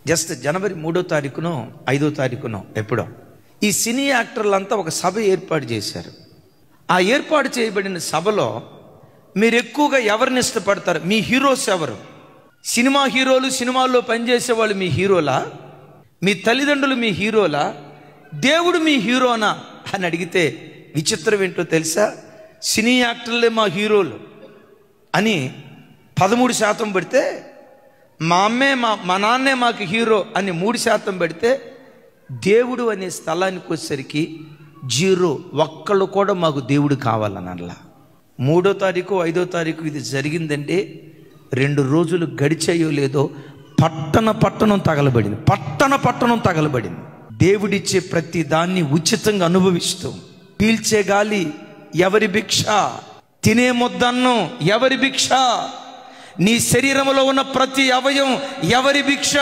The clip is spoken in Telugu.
జస్ట్ జనవరి 3వ తారీఖునో 5వ తారీఖునో ఎప్పుడో ఈ సినీ యాక్టర్లంతా ఒక సభ ఏర్పాటు చేశారు. ఆ ఏర్పాటు చేయబడిన సభలో మీరు ఎక్కువగా ఎవరిని ఇష్టపడతారు? మీ హీరోస్ ఎవరు? సినిమా హీరోలు, సినిమాల్లో పనిచేసే వాళ్ళు మీ హీరోలా? మీ తల్లిదండ్రులు మీ హీరోలా? దేవుడు మీ హీరోనా అని అడిగితే విచిత్రం ఏంటో తెలుసా? సినీ యాక్టర్లే మా హీరోలు అని 13% పెడితే, మా అమ్మే మా నాన్నే మాకు హీరో అని 3% పెడితే, దేవుడు అనే స్థలానికి వచ్చేసరికి 0. ఒక్కళ్ళు కూడా మాకు దేవుడు కావాలని అలా. 3వ తారీఖు 5వ తారీఖు ఇది జరిగిందంటే 2 రోజులు గడిచాయో లేదో పట్టణం తగలబడింది. దేవుడిచ్చే ప్రతి దాన్ని ఉచితంగా అనుభవిస్తూ, పీల్చే గాలి ఎవరి భిక్ష, తినే ముద్దన్నం ఎవరి భిక్ష, నీ శరీరంలో ఉన్న ప్రతి అవయవం ఎవరి భిక్ష?